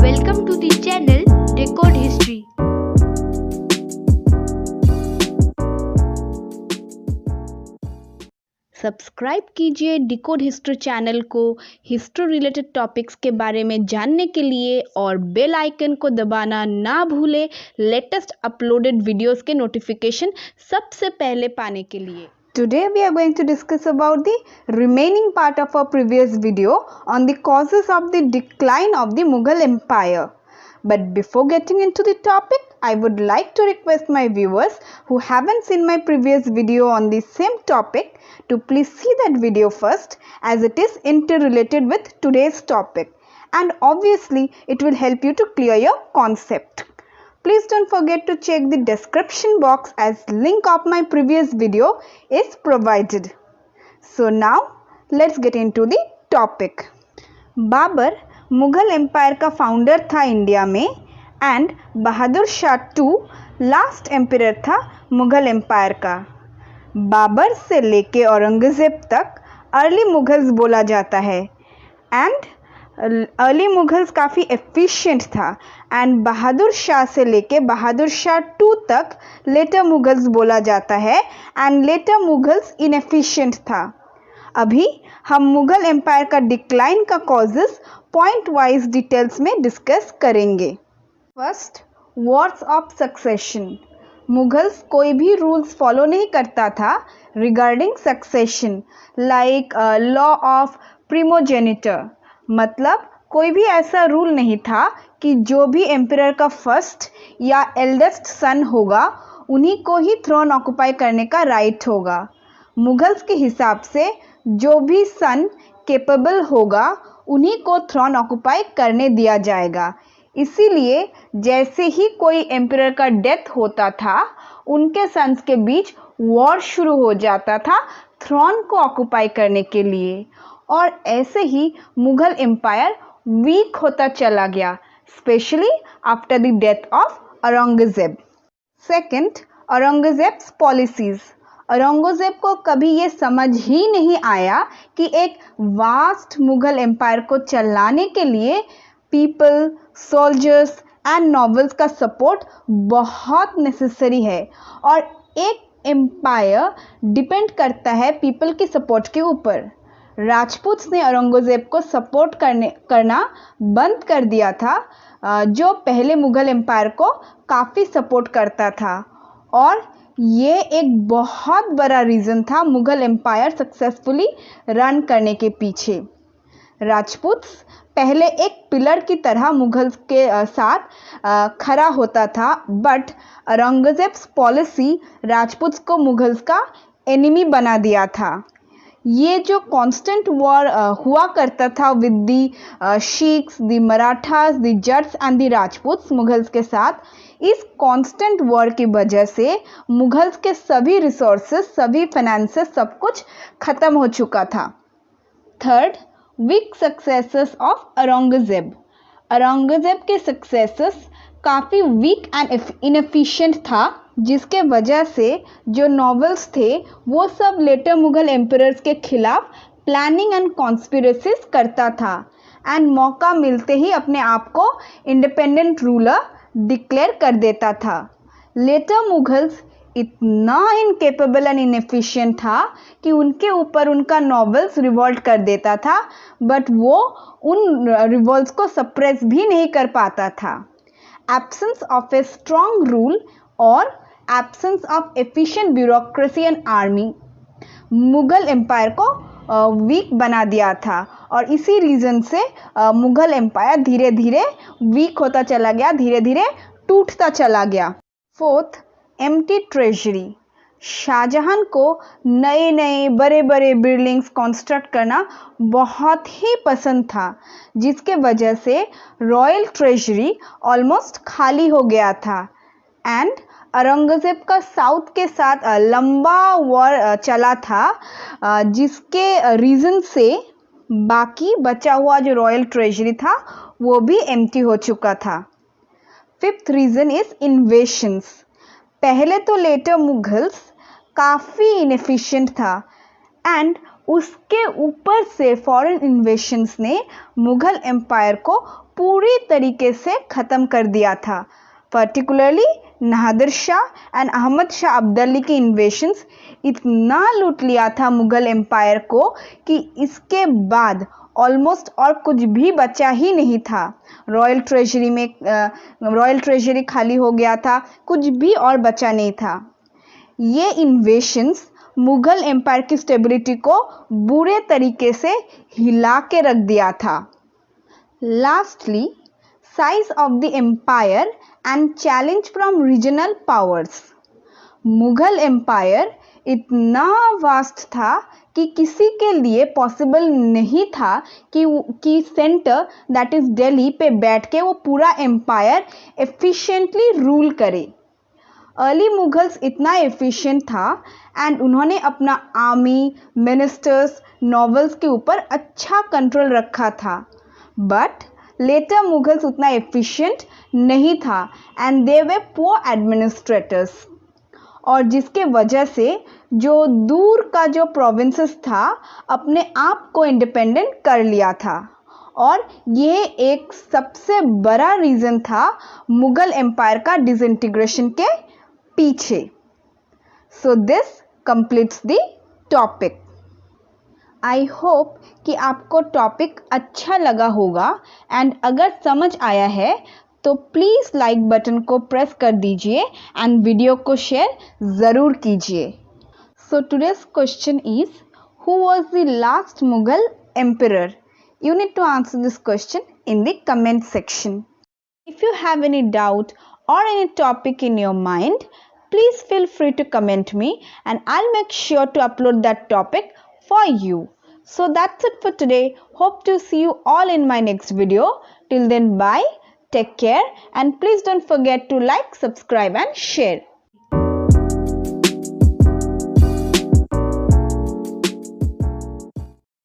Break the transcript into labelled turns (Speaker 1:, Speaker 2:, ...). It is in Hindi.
Speaker 1: Welcome to the channel Decode History. Subscribe कीजिए डिकोड हिस्ट्री चैनल को हिस्ट्री रिलेटेड टॉपिक्स के बारे में जानने के लिए और बेल आइकन को दबाना ना भूलें लेटेस्ट अपलोडेड वीडियोस के नोटिफिकेशन सबसे पहले पाने के लिए।
Speaker 2: Today we are going to discuss about the remaining part of our previous video on the causes of the decline of the Mughal Empire. But before getting into the topic, I would like to request my viewers who haven't seen my previous video on the same topic to please see that video first, as it is interrelated with today's topic and obviously it will help you to clear your concept. Please don't forget to check the description box as link of my previous video is provided. So now let's get into the topic. Babur Mughal empire का फाउंडर था इंडिया में and Bahadur Shah to last emperor था मुगल एम्पायर का। बाबर से लेके औरंगज़ेब तक अर्ली मुगल्स बोला जाता है एंड अर्ली मुगल्स काफ़ी एफिशिएंट था एंड बहादुर शाह से लेके बहादुर शाह टू तक लेटर मुगल्स बोला जाता है एंड लेटर मुगल्स इनएफिशिएंट था। अभी हम मुगल एम्पायर का डिक्लाइन का कॉजेस पॉइंट वाइज डिटेल्स में डिस्कस करेंगे। First, wars of succession. Mughals कोई भी रूल्स फॉलो नहीं करता था regarding succession like law of primogenitor, मतलब कोई भी ऐसा रूल नहीं था कि जो भी एम्परर का फर्स्ट या एल्डेस्ट सन होगा उन्हीं को ही थ्रोन ऑक्युपाई करने का राइट होगा। मुगल्स के हिसाब से जो भी सन कैपेबल होगा उन्हीं को थ्रोन ऑक्युपाई करने दिया जाएगा। इसीलिए जैसे ही कोई एम्परर का डेथ होता था उनके सन्स के बीच वॉर शुरू हो जाता था थ्रोन को ऑक्युपाई करने के लिए और ऐसे ही मुगल एम्पायर वीक होता चला गया, specially after the death of Aurangzeb. Second, Aurangzeb's policies. Aurangzeb को कभी ये समझ ही नहीं आया कि एक वास्ट मुगल एम्पायर को चलाने के लिए पीपल, सोल्जर्स एंड नॉवेल्स का सपोर्ट बहुत नेसेसरी है और एक एम्पायर डिपेंड करता है पीपल की सपोर्ट के ऊपर। राजपूत्स ने औरंगज़ेब को सपोर्ट करना बंद कर दिया था, जो पहले मुगल एम्पायर को काफ़ी सपोर्ट करता था और ये एक बहुत बड़ा रीज़न था मुगल एम्पायर सक्सेसफुली रन करने के पीछे। राजपूत्स पहले एक पिलर की तरह मुगल्स के साथ खड़ा होता था, बट औरंगज़ेब्स पॉलिसी राजपूत्स को मुगल्स का एनिमी बना दिया था। ये जो कांस्टेंट वॉर हुआ करता था with the Sikhs, the Marathas, the Jats and the Rajputs Mughals के साथ, इस कांस्टेंट वॉर की वजह से मुगल्स के सभी रिसोर्सेस, सभी फाइनेंसेस, सब कुछ ख़त्म हो चुका था। Third, weak successors of Aurangzeb. Aurangzeb के सक्सेसर्स काफ़ी वीक एंड इनएफिशिएंट था, जिसके वजह से जो नॉवेल्स थे वो सब लेटर मुगल एम्परर्स के खिलाफ प्लानिंग एंड कॉन्स्पिरेसीज करता था एंड मौका मिलते ही अपने आप को इंडिपेंडेंट रूलर डिक्लेयर कर देता था। लेटर मुगल्स इतना इनकेपेबल एंड इनएफिशिएंट था कि उनके ऊपर उनका नॉवेल्स रिवॉल्ट कर देता था, बट वो उन रिवॉल्ट्स को सप्रेस भी नहीं कर पाता था। Absence of a strong rule और absence of efficient bureaucracy and army Mughal empire को वीक बना दिया था और इसी रीज़न से मुगल एम्पायर धीरे धीरे वीक होता चला गया, धीरे धीरे टूटता चला गया। Fourth, empty treasury. शाहजहां को नए नए बड़े बड़े बिल्डिंग्स कंस्ट्रक्ट करना बहुत ही पसंद था, जिसके वजह से रॉयल ट्रेजरी ऑलमोस्ट खाली हो गया था एंड औरंगज़ेब का साउथ के साथ लंबा वॉर चला था, जिसके रीज़न से बाकी बचा हुआ जो रॉयल ट्रेजरी था वो भी एम्प्टी हो चुका था। Fifth reason is invasions. पहले तो लेटर मुगल्स काफ़ी इनएफिशिएंट था एंड उसके ऊपर से फॉरेन इन्वेशंस ने मुगल एम्पायर को पूरी तरीके से ख़त्म कर दिया था। पर्टिकुलरली नादिर शाह एंड अहमद शाह अब्दाली की इन्वेशंस इतना लूट लिया था मुग़ल एम्पायर को कि इसके बाद ऑलमोस्ट और कुछ भी बचा ही नहीं था। रॉयल ट्रेजरी खाली हो गया था, कुछ भी और बचा नहीं था। ये इन्वेशंस मुग़ल एम्पायर की स्टेबिलिटी को बुरे तरीके से हिला के रख दिया था। Lastly, size of the empire and challenge from regional powers. Mughal empire इतना वास्ट था कि किसी के लिए पॉसिबल नहीं था कि सेंटर दैट इज़ दिल्ली पे बैठ के वो पूरा एम्पायर एफिशिएंटली रूल करे। अर्ली मुगल्स इतना एफिशिएंट था एंड उन्होंने अपना आर्मी, मिनिस्टर्स, नॉवेल्स के ऊपर अच्छा कंट्रोल रखा था। बट लेटर मुगल्स उतना एफिशिएंट नहीं था and they way poor administrators, और जिसके वजह से जो दूर का जो प्रोविंसेस था अपने आप को इंडिपेंडेंट कर लिया था, और ये एक सबसे बड़ा रीज़न था मुग़ल एम्पायर का डिसइंटीग्रेशन के पीछे। So this completes the topic. I hope कि आपको टॉपिक अच्छा लगा होगा एंड अगर समझ आया है तो प्लीज़ लाइक बटन को प्रेस कर दीजिए एंड वीडियो को शेयर ज़रूर कीजिए। So today's question is, who was the last Mughal emperor? You need to answer this question in the comment section. If you have any doubt or any topic in your mind, please feel free to comment me and I'll make sure to upload that topic for you. So that's it for today. Hope to see you all in my next video. Till then, bye, take care, and please don't forget to like, subscribe and share.